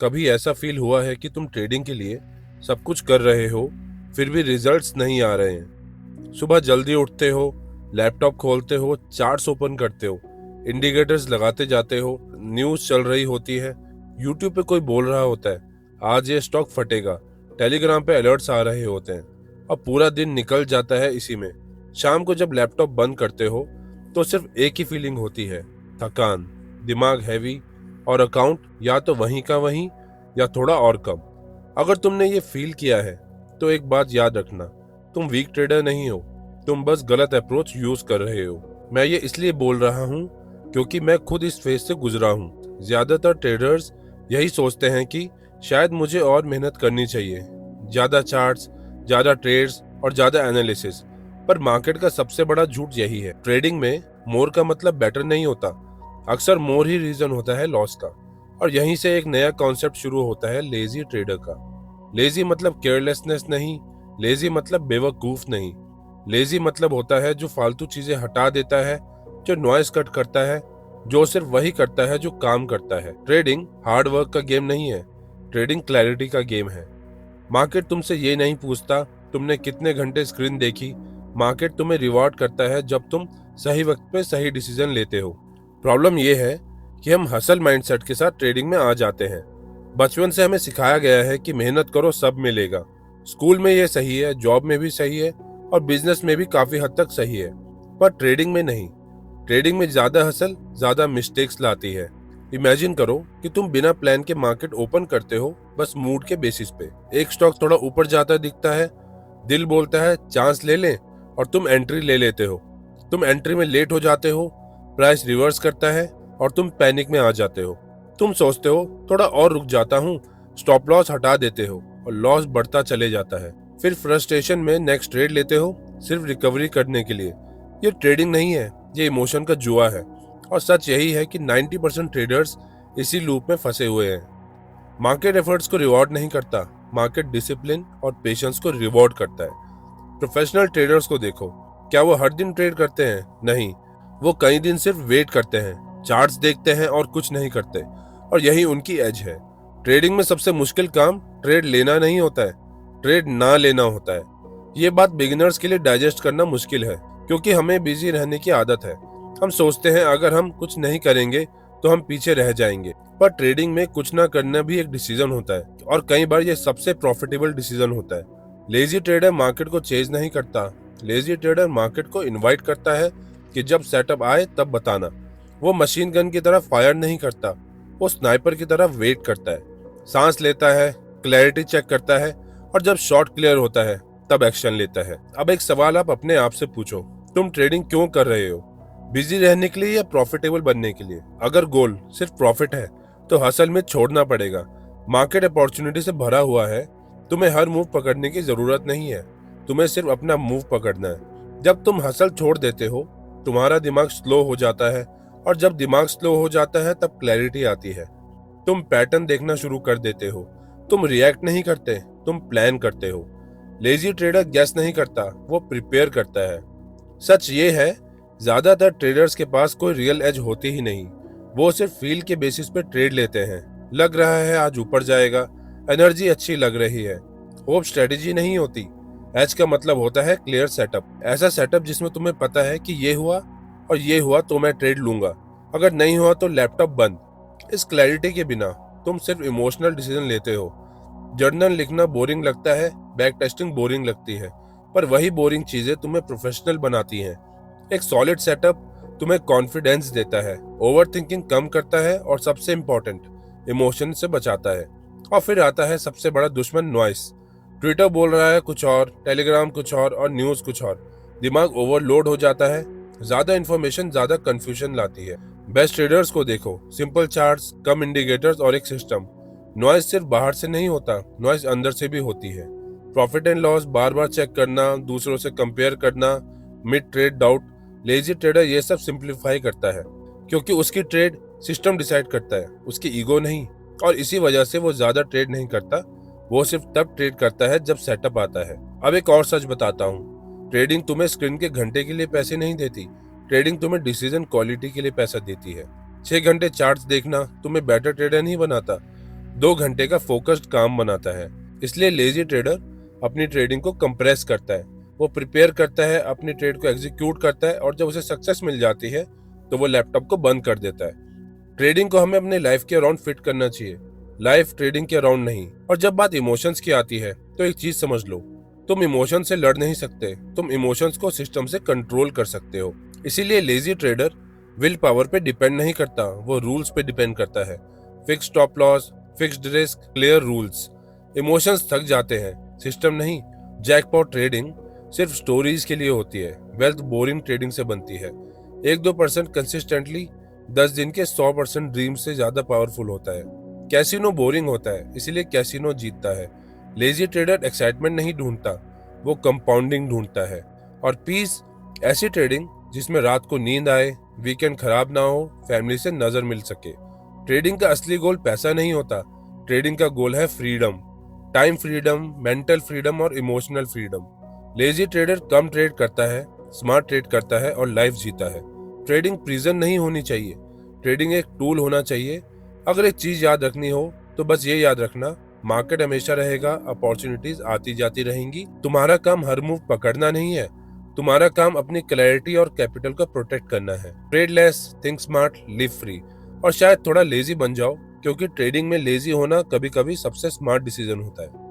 कभी ऐसा फील हुआ है कि तुम ट्रेडिंग के लिए सब कुछ कर रहे हो, फिर भी रिजल्ट्स नहीं आ रहे हैं? सुबह जल्दी उठते हो, लैपटॉप खोलते हो, चार्ट्स ओपन करते हो, इंडिकेटर्स लगाते जाते हो, न्यूज़ चल रही होती है, यूट्यूब पे कोई बोल रहा होता है आज ये स्टॉक फटेगा, टेलीग्राम पे अलर्ट्स आ रहे होते हैं, और पूरा दिन निकल जाता है इसी में। शाम को जब लैपटॉप बंद करते हो तो सिर्फ एक ही फीलिंग होती है, थकान, दिमाग हैवी, और अकाउंट या तो वहीं का वहीं या थोड़ा और कम। अगर तुमने ये फील किया है तो एक बात याद रखना, तुम वीक ट्रेडर नहीं हो, तुम बस गलत अप्रोच यूज कर रहे हो। मैं ये इसलिए बोल रहा हूँ क्योंकि मैं खुद इस फेज से गुजरा हूँ। ज्यादातर ट्रेडर्स यही सोचते हैं कि शायद मुझे और मेहनत करनी चाहिए, ज्यादा चार्ट्स, ज्यादा ट्रेड्स और ज्यादा एनालिसिस। पर मार्केट का सबसे बड़ा झूठ यही है, ट्रेडिंग में मोर का मतलब बेटर नहीं होता, अक्सर मोर ही रीजन होता है लॉस का। और यहीं से एक नया कॉन्सेप्ट शुरू होता है लेजी ट्रेडर का। लेजी मतलब केयरलेसनेस नहीं, लेजी मतलब बेवकूफ नहीं, लेजी मतलब होता है जो फालतू चीजें हटा देता है, जो नॉइस कट करता है, जो सिर्फ वही करता है जो काम करता है। ट्रेडिंग हार्ड वर्क का गेम नहीं है, ट्रेडिंग क्लैरिटी का गेम है। मार्केट तुमसे ये नहीं पूछता तुमने कितने घंटे स्क्रीन देखी, मार्केट तुम्हें रिवॉर्ड करता है जब तुम सही वक्त पे सही डिसीजन लेते हो। प्रॉब्लम ये है कि हम हसल माइंडसेट के साथ ट्रेडिंग में आ जाते हैं। बचपन से हमें सिखाया गया है कि मेहनत करो सब मिलेगा। स्कूल में ये सही है, जॉब में भी सही है, और बिजनेस में भी काफी हद तक सही है, पर ट्रेडिंग में नहीं। ट्रेडिंग में ज्यादा हसल ज्यादा मिस्टेक्स लाती है। इमेजिन करो कि तुम बिना प्लान के मार्केट ओपन करते हो, बस मूड के बेसिस पे। एक स्टॉक थोड़ा ऊपर जाता दिखता है, दिल बोलता है चांस ले लें, और तुम एंट्री ले लेते हो। तुम एंट्री में लेट हो जाते हो, प्राइस रिवर्स करता है और तुम पैनिक में आ जाते हो। तुम सोचते हो थोड़ा और रुक जाता हूँ, स्टॉप लॉस हटा देते हो और लॉस बढ़ता चले जाता है। फिर फ्रस्ट्रेशन में नेक्स्ट ट्रेड लेते हो सिर्फ रिकवरी करने के लिए। ये ट्रेडिंग नहीं है, ये इमोशन का जुआ है। और सच यही है कि 90% ट्रेडर्स इसी लूप में फंसे हुए हैं। मार्केट एफर्ट्स को रिवॉर्ड नहीं करता, मार्केट डिसिप्लिन और पेशेंस को रिवॉर्ड करता है। प्रोफेशनल ट्रेडर्स को देखो, क्या वो हर दिन ट्रेड करते हैं? नहीं, वो कई दिन सिर्फ वेट करते हैं, चार्ट्स देखते हैं और कुछ नहीं करते, और यही उनकी एज है। ट्रेडिंग में सबसे मुश्किल काम ट्रेड लेना नहीं होता है, ट्रेड ना लेना होता है। ये बात बिगिनर्स के लिए डाइजेस्ट करना मुश्किल है, क्योंकि हमें बिजी रहने की आदत है। हम सोचते हैं अगर हम कुछ नहीं करेंगे तो हम पीछे रह जाएंगे, पर ट्रेडिंग में कुछ ना करना भी एक डिसीजन होता है, और कई बार ये सबसे प्रॉफिटेबल डिसीजन होता है। लेजी ट्रेडर मार्केट को चेज नहीं करता, लेजी ट्रेडर मार्केट को इनवाइट करता है कि जब सेटअप आए तब बताना। वो मशीन गन की तरह फायर नहीं करता, वो स्नाइपर की तरह वेट करता है, सांस लेता है, क्लैरिटी चेक करता है, और जब शॉट क्लियर होता है तब एक्शन लेता है। अब एक सवाल आप अपने आप से पूछो, तुम ट्रेडिंग क्यों कर रहे हो? बिजी रहने के लिए या प्रॉफिटेबल बनने के लिए? अगर गोल सिर्फ प्रॉफिट है तो हसल में छोड़ना पड़ेगा। मार्केट अपॉर्चुनिटी से भरा हुआ है, तुम्हें हर मूव पकड़ने की जरूरत नहीं है, तुम्हें सिर्फ अपना मूव पकड़ना है। जब तुम हसल छोड़ देते हो तुम्हारा दिमाग स्लो हो जाता है, और जब दिमाग स्लो हो जाता है तब क्लैरिटी आती है। तुम पैटर्न देखना शुरू कर देते हो, तुम रिएक्ट नहीं करते, तुम प्लान करते हो। लेजी ट्रेडर गैस नहीं करता, वो प्रिपेयर करता है। सच ये है, ज्यादातर ट्रेडर्स के पास कोई रियल एज होती ही नहीं, वो सिर्फ फील के बेसिस पे ट्रेड लेते हैं। लग रहा है आज ऊपर जाएगा, एनर्जी अच्छी लग रही है, होप स्ट्रेटेजी नहीं होती। एज का मतलब होता है क्लियर सेटअप, ऐसा सेटअप जिसमें तुम्हें पता है कि ये हुआ और ये हुआ तो मैं ट्रेड लूंगा, अगर नहीं हुआ तो लैपटॉप बंद। इस क्लैरिटी के बिना तुम सिर्फ इमोशनल डिसीजन लेते हो। जर्नल लिखना बोरिंग लगता है, बैक टेस्टिंग बोरिंग लगती है, पर वही बोरिंग चीजें तुम्हें प्रोफेशनल बनाती हैं। एक सॉलिड सेटअप तुम्हें कॉन्फिडेंस देता है, ओवरथिंकिंग कम करता है, और सबसे इम्पोर्टेंट इमोशन से बचाता है। और फिर आता है सबसे बड़ा दुश्मन, नॉइस। ट्विटर बोल रहा है कुछ और, टेलीग्राम कुछ और न्यूज कुछ और। दिमाग ओवरलोड हो जाता है, ज्यादा इन्फॉर्मेशन ज्यादा कंफ्यूजन लाती है। बेस्ट ट्रेडर्स को देखो, सिंपल चार्ट्स, कम इंडिकेटर्स और एक सिस्टम। नॉइस सिर्फ बाहर से नहीं होता, नॉइस अंदर से भी होती है। प्रॉफिट एंड लॉस बार बार चेक करना, दूसरों से कंपेयर करना, mid trade doubt. Lazy trader ये सब सिंप्लीफाई करता है, क्योंकि उसकी ट्रेड सिस्टम डिसाइड करता है, उसकी ईगो नहीं। और इसी वजह से वो ज्यादा ट्रेड नहीं करता, वो सिर्फ तब ट्रेड करता है जब सेटअप आता है। अब एक और सच बताता हूँ, ट्रेडिंग तुम्हें स्क्रीन के घंटे के लिए पैसे नहीं देती, ट्रेडिंग तुम्हें डिसीजन क्वालिटी के लिए पैसा देती है। 6 घंटे चार्ट्स देखना तुम्हें बेटर ट्रेडर नहीं बनाता, 2 घंटे का फोकस्ड काम बनाता है। इसलिए लेजी ट्रेडर अपनी ट्रेडिंग को कंप्रेस करता है। वो प्रिपेयर करता है, अपनी ट्रेड को एग्जीक्यूट करता है और जब उसे सक्सेस मिल जाती है तो वो लैपटॉप को बंद कर देता है। ट्रेडिंग को हमें अपने लाइफ के अराउंड फिट करना चाहिए, लाइफ ट्रेडिंग के अराउंड नहीं। और जब बात इमोशंस की आती है तो एक चीज समझ लो, तुम इमोशन से लड़ नहीं सकते, तुम इमोशंस को सिस्टम से कंट्रोल कर सकते हो। इसीलिए लेजी ट्रेडर विल पावर पे डिपेंड नहीं करता, वो रूल्स पे डिपेंड करता है। Fix stop loss, fixed risk, clear rules. Emotions थक जाते हैं, सिस्टम नहीं। जैकपॉट ट्रेडिंग सिर्फ स्टोरीज के लिए होती है, वेल्थ बोरिंग ट्रेडिंग से बनती है। 1-2% कंसिस्टेंटली 10 दिन के 100% ड्रीम से ज्यादा पावरफुल होता है। कैसीनो बोरिंग होता है, इसीलिए कैसीनो जीतता है। लेजी ट्रेडर एक्साइटमेंट नहीं ढूंढता, वो कंपाउंडिंग ढूंढता है। और पीस, ऐसी ट्रेडिंग जिसमें रात को नींद आए, वीकेंड खराब ना हो, फैमिली से नजर मिल सके। ट्रेडिंग का असली गोल पैसा नहीं होता, ट्रेडिंग का गोल है freedom. Time freedom, mental freedom और इमोशनल फ्रीडम। लेजी ट्रेडर कम ट्रेड करता है, स्मार्ट ट्रेड करता है और लाइफ जीता है। ट्रेडिंग प्रिजन नहीं होनी चाहिए, ट्रेडिंग एक टूल होना चाहिए। अगर एक चीज याद रखनी हो तो बस ये याद रखना, मार्केट हमेशा रहेगा, अपॉर्चुनिटीज आती जाती रहेंगी। तुम्हारा काम हर मूव पकड़ना नहीं है, तुम्हारा काम अपनी क्लैरिटी और कैपिटल को प्रोटेक्ट करना है। Trade less, think smart, live free. और शायद थोड़ा लेजी बन जाओ, क्योंकि ट्रेडिंग में लेजी होना कभी कभी सबसे स्मार्ट डिसीजन होता है।